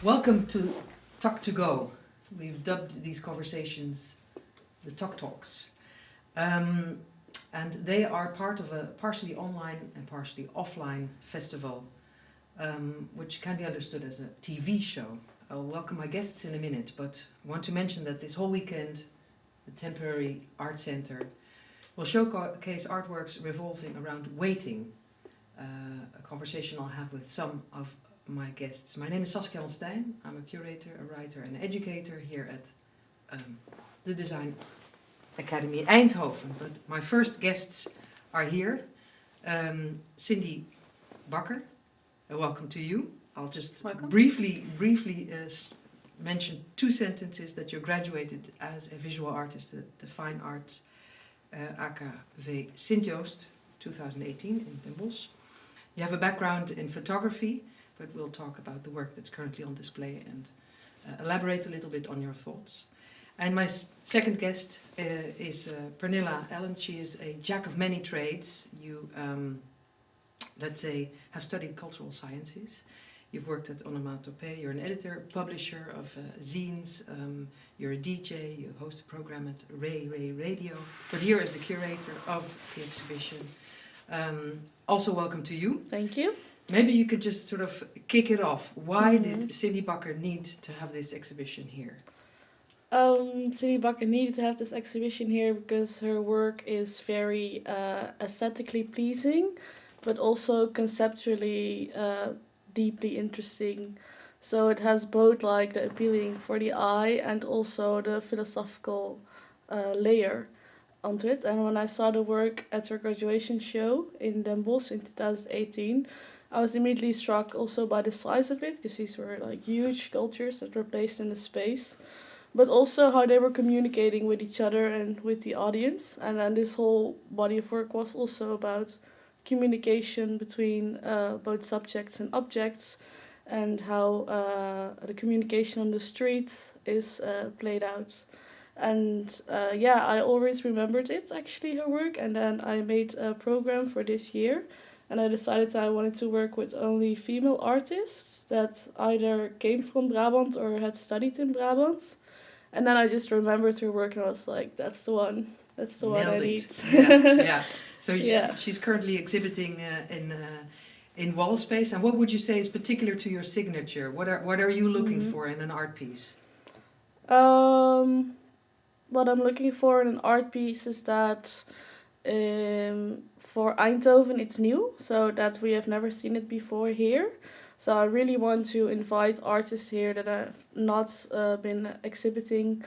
Welcome to Talk to Go. We've dubbed these conversations the Talk Talks. And they are part of a partially online and partially offline festival, which can be understood as a TV show. I'll welcome my guests in a minute, but I want to mention that this whole weekend, the Temporary Art Center will showcase artworks revolving around waiting, a conversation I'll have with some of my guests. My name is Saskia and Stein. I'm a curator, a writer and an educator here at the Design Academy Eindhoven. But my first guests are here. Cindy Bakker, welcome to you. I'll just briefly mention 2 sentences that you graduated as a visual artist at the Fine Arts AKV Sint-Joost 2018 in Den Bosch. You have a background in photography, but we'll talk about the work that's currently on display and elaborate a little bit on your thoughts. And my second guest is Pernilla Ellen. She is a jack of many trades. You, let's say, have studied cultural sciences. You've worked at Onomatopoeia. You're an editor, publisher of zines. You're a DJ. You host a program at Ray Radio. But here is the curator of the exhibition. Also, welcome to you. Thank you. Maybe you could just sort of kick it off. Why did Cindy Bakker need to have this exhibition here? Cindy Bakker needed to have this exhibition here because her work is very aesthetically pleasing, but also conceptually deeply interesting. So it has both like the appealing for the eye and also the philosophical layer onto it. And when I saw the work at her graduation show in Den Bosch in 2018, I was immediately struck also by the size of it, because these were like huge sculptures that were placed in the space, but also how they were communicating with each other and with the audience. And then this whole body of work was also about communication between both subjects and objects, and how the communication on the street is played out. And I always remembered it, actually, her work, and then I made a program for this year. And I decided that I wanted to work with only female artists that either came from Brabant or had studied in Brabant. And then I just remembered her work and I was like, that's the one. That's the one I need. Yeah. So she's currently exhibiting in Wallspace. And what would you say is particular to your signature? What are you looking for in an art piece? What I'm looking for in an art piece is that for Eindhoven it's new, so that we have never seen it before here. So I really want to invite artists here that have not been exhibiting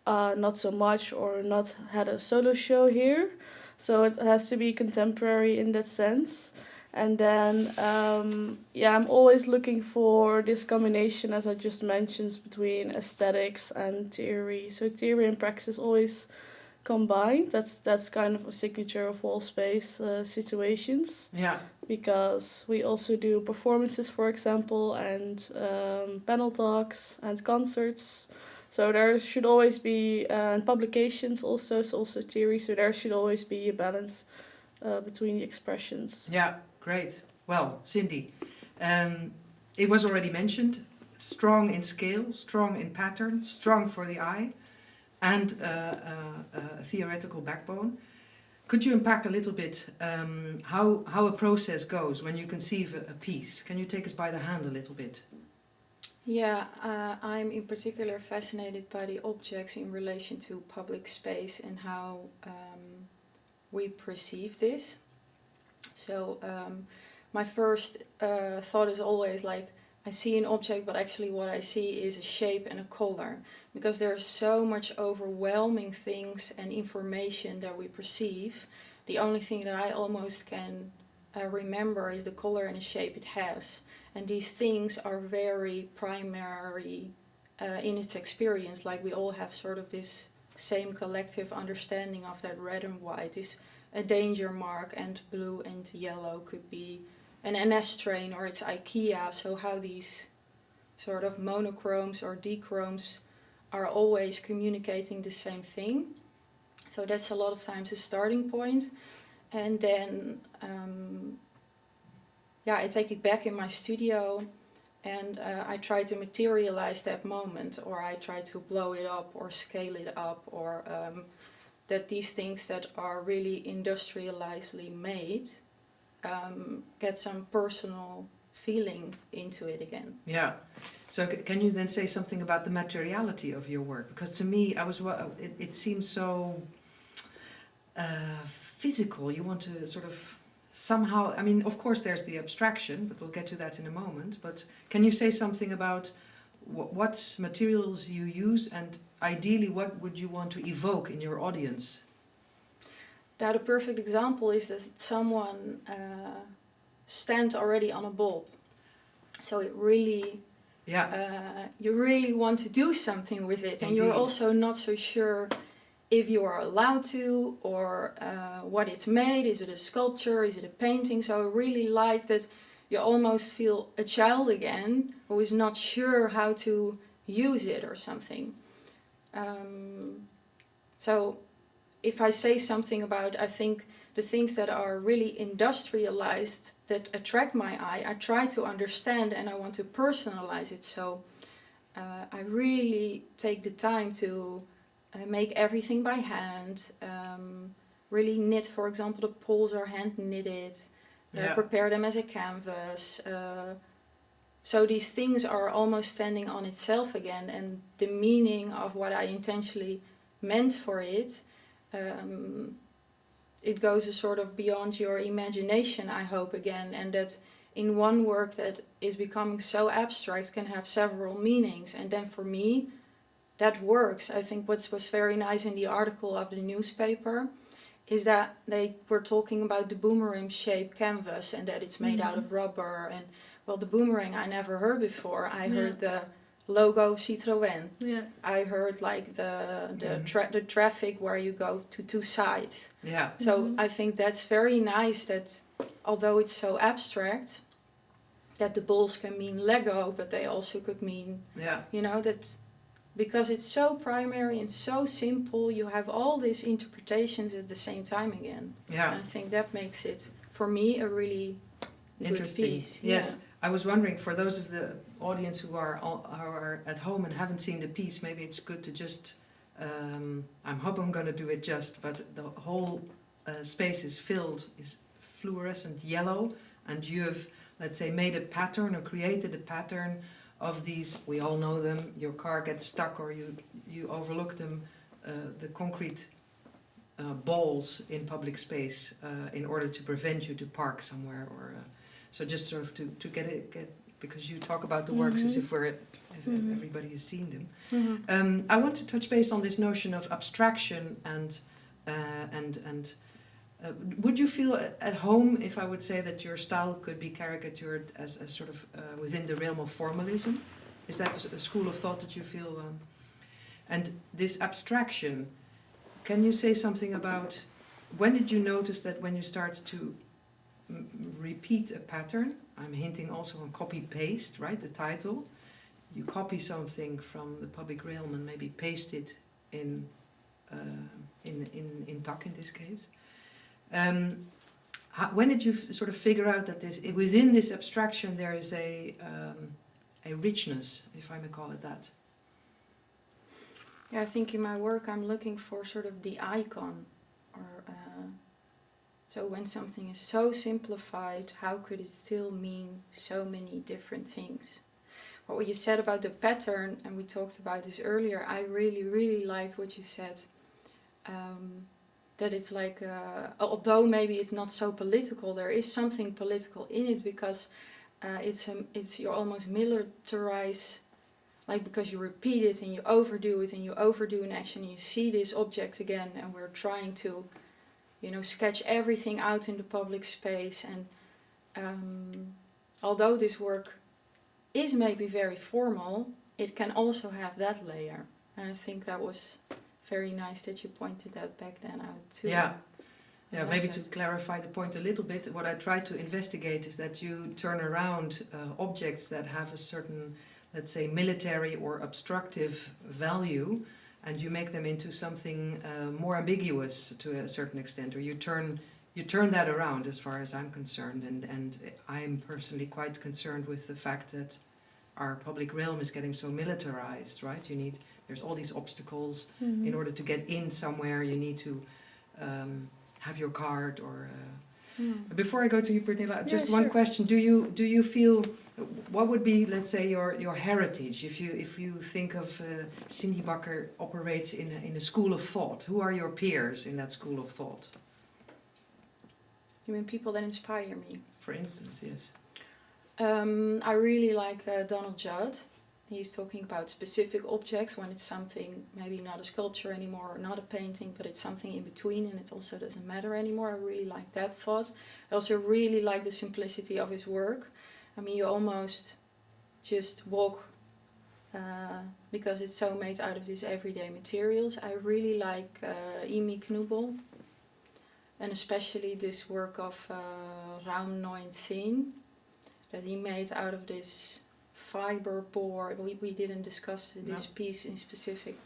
not so much or not had a solo show here. So it has to be contemporary in that sense. And then, I'm always looking for this combination, as I just mentioned, between aesthetics and theory. So theory and practice always combined. That's kind of a signature of Wallspace situations. Yeah. Because we also do performances, for example, and panel talks and concerts. So there should always be, and publications also, so also theory. So there should always be a balance between the expressions. Yeah, great. Well, Cindy, it was already mentioned, strong in scale, strong in pattern, strong for the eye, and a theoretical backbone. Could you unpack a little bit how a process goes when you conceive a piece? Can you take us by the hand a little bit? Yeah, I'm in particular fascinated by the objects in relation to public space and how we perceive this. So my first thought is always like, I see an object, but actually what I see is a shape and a color, because there's so much overwhelming things and information that we perceive. The only thing that I almost can remember is the color and the shape it has. And these things are very primary in its experience, like we all have sort of this same collective understanding of that red and white is a danger mark, and blue and yellow could be an NS train or it's IKEA. So how these sort of monochromes or dichromes are always communicating the same thing. So that's a lot of times a starting point. And then I take it back in my studio and I try to materialize that moment, or I try to blow it up or scale it up, or that these things that are really industrializedly made get some personal feeling into it again. Yeah. So can you then say something about the materiality of your work? Because to me, it seems so physical. You want to sort of somehow, I mean, of course there's the abstraction, but we'll get to that in a moment. But can you say something about what materials you use, and ideally what would you want to evoke in your audience? That a perfect example is that someone stands already on a bulb. So it really, you really want to do something with it. And Indeed. you're also not so sure if you are allowed to, or what it's made. Is it a sculpture? Is it a painting? So I really like that you almost feel a child again who is not sure how to use it or something. So if I say something about, I think, the things that are really industrialized that attract my eye, I try to understand and I want to personalize it. So I really take the time to make everything by hand, really knit, for example, the poles are hand knitted, prepare them as a canvas. So these things are almost standing on itself again, and the meaning of what I intentionally meant for it, it goes a sort of beyond your imagination, I hope, again, and that in one work that is becoming so abstract can have several meanings. And then for me, that works. I think what was very nice in the article of the newspaper is that they were talking about the boomerang shaped canvas and that it's made out of rubber. And well, the boomerang I never heard before. I heard the logo Citroën. Yeah. I heard like the traffic where you go to two sides. Yeah. So I think that's very nice that although it's so abstract, that the balls can mean Lego, but they also could mean, you know, that because it's so primary and so simple, you have all these interpretations at the same time again. Yeah. And I think that makes it, for me, a really Interesting. good piece. Yes. I was wondering, for those of the audience who are at home and haven't seen the piece, maybe it's good to just, I hope I'm going to do it just, but the whole space is fluorescent yellow, and you have, let's say, made a pattern or created a pattern of these. We all know them. Your car gets stuck or you overlook them, the concrete balls in public space in order to prevent you to park somewhere, or so just sort of to get because you talk about the works as if everybody has seen them. I want to touch base on this notion of abstraction and would you feel at home if I would say that your style could be caricatured as a sort of within the realm of formalism? Is that a school of thought that you feel? And this abstraction, can you say something about when did you notice that when you start to repeat a pattern? I'm hinting also on copy-paste, right? The title. You copy something from the public realm and maybe paste it in TAC in this case. When did you sort of figure out that within this abstraction there is a richness, if I may call it that? Yeah, I think in my work I'm looking for sort of the icon, or so when something is so simplified, how could it still mean so many different things? What you said about the pattern, and we talked about this earlier, I really, really liked what you said. That it's like, although maybe it's not so political, there is something political in it, because it's you almost militarize, like, because you repeat it and you overdo it and you overdo an action, and you see this object again, and we're trying to, you know, sketch everything out in the public space. And although this work is maybe very formal, it can also have that layer. And I think that was very nice that you pointed that back then out too. Yeah, maybe to clarify the point a little bit, what I try to investigate is that you turn around objects that have a certain, let's say, military or obstructive value, and you make them into something more ambiguous to a certain extent, or you turn that around as far as I'm concerned, and I'm personally quite concerned with the fact that our public realm is getting so militarized, right? There's all these obstacles. Mhm. In order to get in somewhere, you need to have your card or... Before I go to you, Pernilla, just one sure. question. Do you feel... What would be, let's say, your heritage? If you think of Cindy Bakker operates in a school of thought, who are your peers in that school of thought? You mean people that inspire me? For instance, yes. I really like Donald Judd. He's talking about specific objects when it's something, maybe not a sculpture anymore or not a painting, but it's something in between and it also doesn't matter anymore. I really like that thought. I also really like the simplicity of his work. I mean, you almost just walk because it's so made out of these everyday materials. I really like Imi Knoebel, and especially this work of Raum 19 that he made out of this fiber board. We didn't discuss this piece in specific.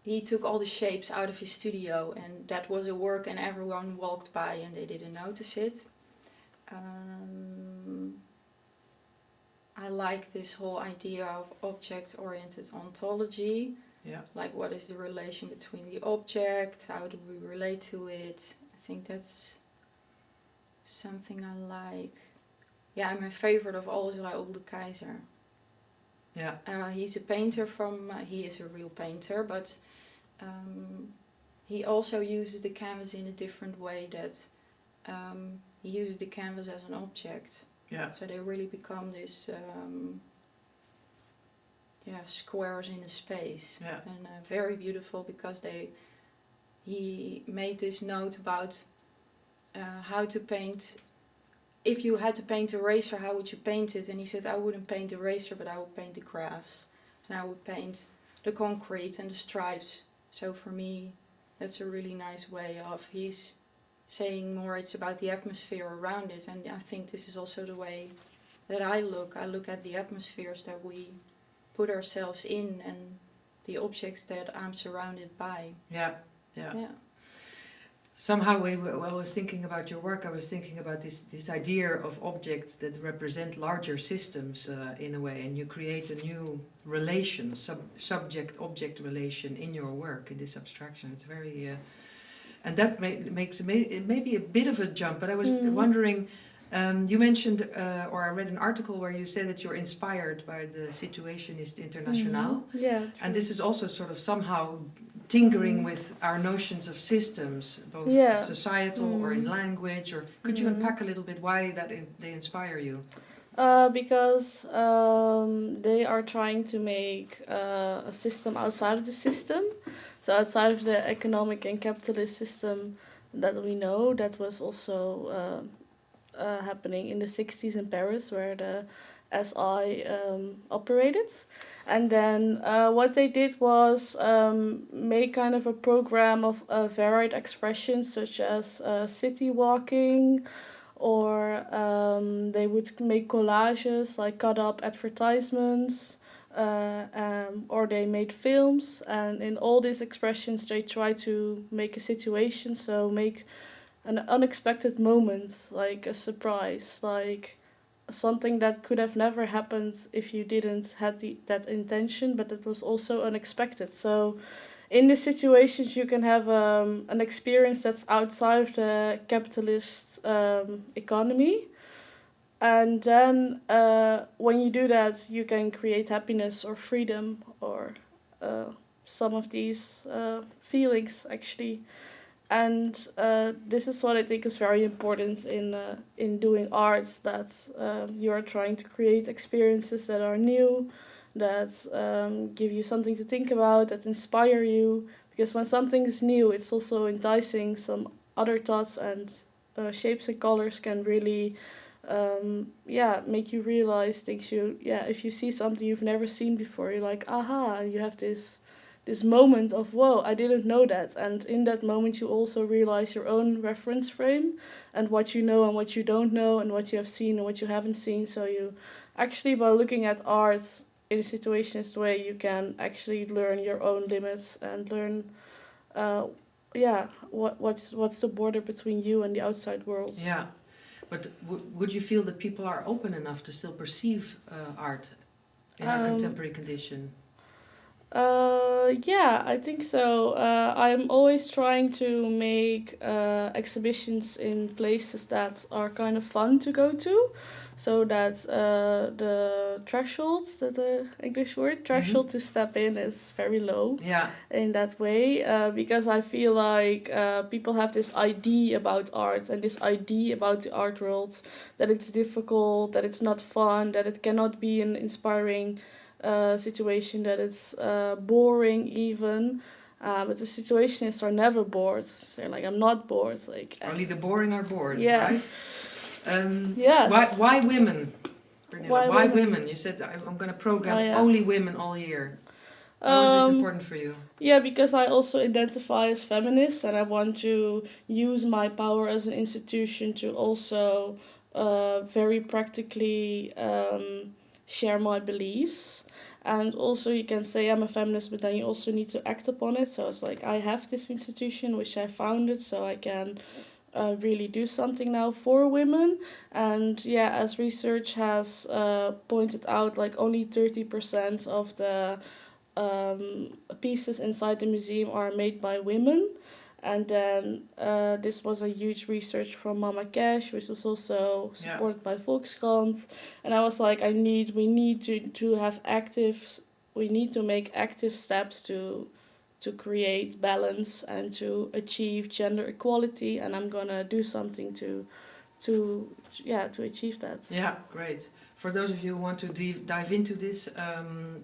He took all the shapes out of his studio, and that was a work, and everyone walked by and they didn't notice it. I like this whole idea of object-oriented ontology. Yeah. Like, what is the relation between the object? How do we relate to it? I think that's something I like. Yeah, and my favorite of all is Raoul de Keyser. Yeah. He's a painter he is a real painter, but he also uses the canvas in a different way, that he uses the canvas as an object. Yeah. So they really become this squares in a space. Yeah. And very beautiful, because he made this note about how to paint. If you had to paint a racer, how would you paint it? And he said, I wouldn't paint the racer, but I would paint the grass. And I would paint the concrete and the stripes. So for me, that's a really nice way of, he's saying more it's about the atmosphere around it. And I think this is also the way that I look. I look at the atmospheres that we put ourselves in and the objects that I'm surrounded by. Yeah. Somehow, while I was thinking about your work, I was thinking about this idea of objects that represent larger systems in a way, and you create a new relation, subject-object relation in your work, in this abstraction. It's very... and that makes it maybe a bit of a jump, but I was wondering, you mentioned, or I read an article where you said that you're inspired by the Situationist Internationale. Yeah. True. And this is also sort of somehow tinkering with our notions of systems, both societal or in language, or could you unpack a little bit why they inspire you? Because they are trying to make a system outside of the system. So outside of the economic and capitalist system that we know, that was also happening in the 60s in Paris, where the SI operated. And then what they did was make kind of a program of varied expressions, such as city walking, or they would make collages, like cut up advertisements, or they made films. And in all these expressions they try to make a situation, so make an unexpected moment, like a surprise, like something that could have never happened if you didn't had that intention, but it was also unexpected. So in these situations you can have an experience that's outside of the capitalist economy, and then when you do that you can create happiness or freedom or some of these feelings actually. And this is what I think is very important in doing arts, that you are trying to create experiences that are new, that give you something to think about, that inspire you. Because when something is new, it's also enticing. Some other thoughts and shapes and colors can really make you realize things. If you see something you've never seen before, you're like, aha, and you have this moment of, whoa, I didn't know that. And in that moment you also realize your own reference frame and what you know and what you don't know and what you have seen and what you haven't seen. So you actually, by looking at art in a situationist way, you can actually learn your own limits and learn what's the border between you and the outside world. Yeah. But would you feel that people are open enough to still perceive art in our contemporary condition? Yeah, I think so. I'm always trying to make exhibitions in places that are kind of fun to go to, so that the threshold, the English word, threshold to step in is very low. Yeah. In that way, because I feel like people have this idea about art and this idea about the art world, that it's difficult, that it's not fun, that it cannot be an inspiring situation, that it's boring even. But the situationists are never bored. They're like, I'm not bored. Like Only the boring are bored, yeah. right? Yes. Why women? Pernilla? Why women? women? You said I'm going to program Oh, yeah. only women all year. How is this important for you? Yeah, because I also identify as feminist and I want to use my power as an institution to also very practically share my beliefs. And also you can say I'm a feminist, but then you also need to act upon it. So it's like I have this institution which I founded, so I can really do something now for women. And yeah, as research has pointed out, like only 30% of the pieces inside the museum are made by women. And then this was a huge research from Mama Cash, which was also supported by Volkskrant. And I was like, we need to have we need to make active steps to create balance and to achieve gender equality. And I'm gonna do something to achieve that. Yeah, great. For those of you who want to dive into this,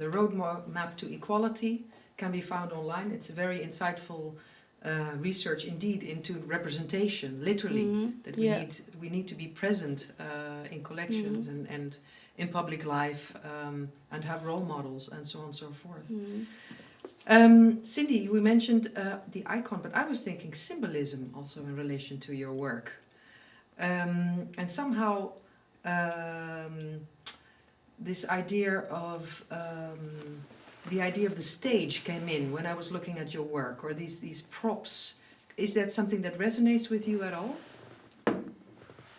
the roadmap to equality can be found online. It's a very insightful research indeed into representation, literally, that we need to be present in collections and in public life and have role models and so on and so forth. Cindy, we mentioned the icon, but I was thinking symbolism also in relation to your work. And somehow this idea of the stage came in when I was looking at your work, or these props. Is that something that resonates with you at all?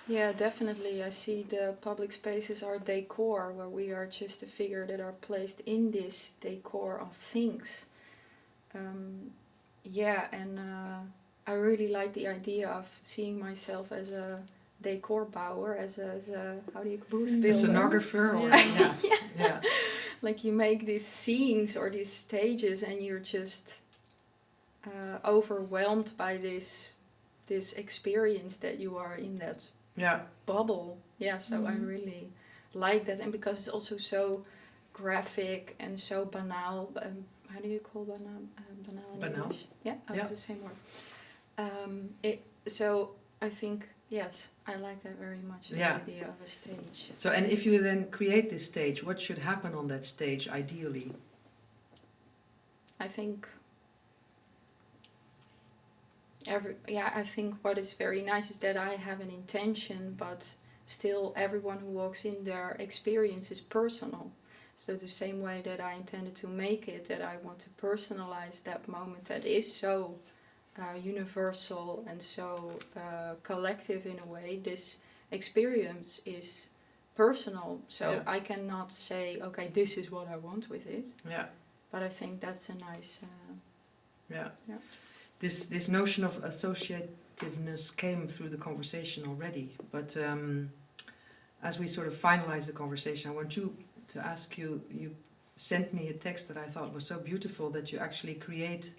Yeah, definitely. I see the public spaces are decor, where we are just a figure that are placed in this decor of things. I really like the idea of seeing myself as a decor bouwer, as a how do you booth builder, a scenographer, or yeah. Like you make these scenes or these stages, and you're just overwhelmed by this experience that you are in that bubble. Yeah, so I really like that, and because it's also so graphic and so banal. How do you call banal? Banal. Yeah, it's the same word. So I think, yes, I like that very much, the idea of a stage. So, and if you then create this stage, what should happen on that stage ideally? I think I think what is very nice is that I have an intention, but still everyone who walks in their experience is personal. So the same way that I intended to make it, that I want to personalize that moment that is so universal and so collective in a way. This experience is personal, so I cannot say, okay, this is what I want with it. Yeah. But I think that's a nice. This notion of associativeness came through the conversation already, but as we sort of finalize the conversation, I want to ask you. You sent me a text that I thought was so beautiful, that you actually create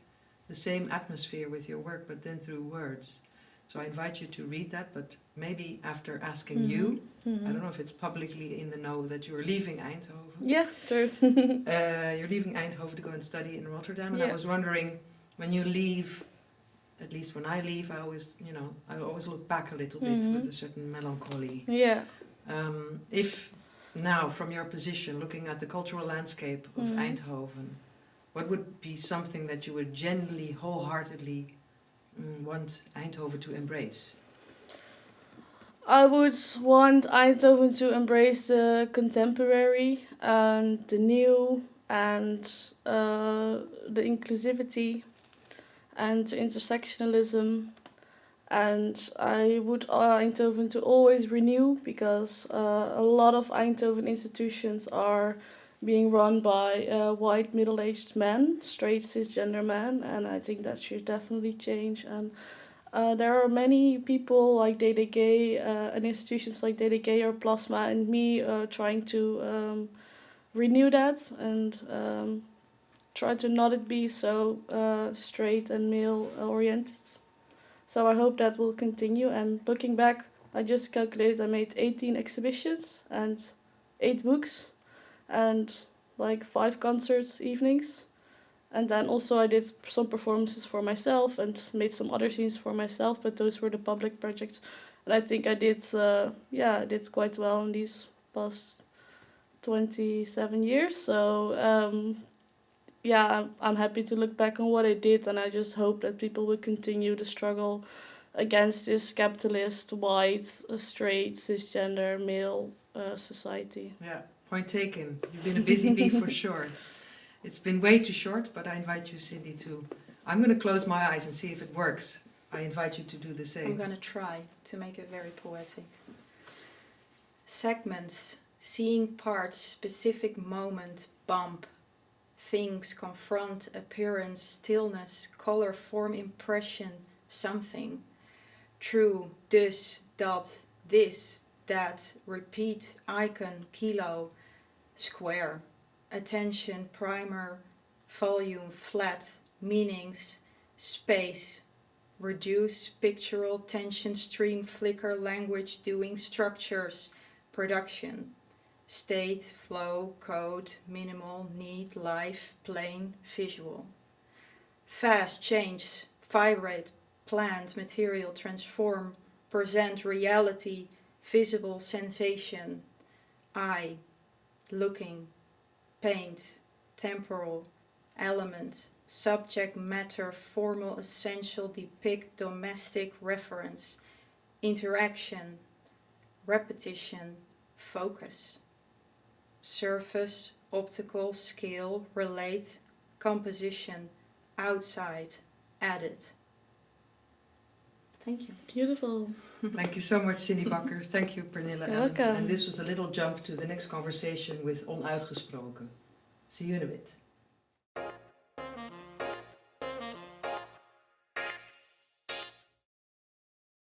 the same atmosphere with your work, but then through words. So I invite you to read that, but maybe after asking you. I don't know if it's publicly in the know that you're leaving Eindhoven. Yeah, true. You're leaving Eindhoven to go and study in Rotterdam, and I was wondering, when you leave, at least when I leave, I always look back a little bit with a certain melancholy. Yeah. If now, from your position, looking at the cultural landscape of Eindhoven, what would be something that you would genuinely, wholeheartedly want Eindhoven to embrace? I would want Eindhoven to embrace the contemporary and the new and the inclusivity and the intersectionalism And I would Eindhoven to always renew, because a lot of Eindhoven institutions are being run by white middle-aged men, straight cisgender men, and I think that should definitely change. And there are many people like DDG and institutions like DDG or Plasma and me trying to renew that and try to not it be so straight and male oriented. So I hope that will continue. And looking back, I just calculated I made 18 exhibitions and 8 books and like 5 concerts evenings. And then also I did some performances for myself and made some other scenes for myself, but those were the public projects. And I think I did quite well in these past 27 years. So I'm happy to look back on what I did, and I just hope that people will continue the struggle against this capitalist, white, straight, cisgender, male society. Yeah, point taken. You've been a busy bee for sure. It's been way too short, but I invite you, Cindy, to... I'm going to close my eyes and see if it works. I invite you to do the same. I'm going to try to make it very poetic. Segments, seeing parts, specific moment, bump, things, confront, appearance, stillness, color, form, impression, something. True, dus, dat, this, that, repeat, icon, kilo, square. Attention, primer, volume, flat, meanings, space, reduce, pictorial, tension, stream, flicker, language, doing, structures, production, state, flow, code, minimal, need, life, plain, visual. Fast, change, vibrate, plant, material, transform, present, reality, visible, sensation, eye, looking, paint, temporal, element, subject matter, formal, essential, depict, domestic, reference, interaction, repetition, focus, surface, optical, scale, relate, composition, outside, added. Thank you. Beautiful. Thank you so much, Cindy Bakker. Thank you, Pernilla You're Ellens. welcome. And this was a little jump to the next conversation with Onuitgesproken. See you in a bit.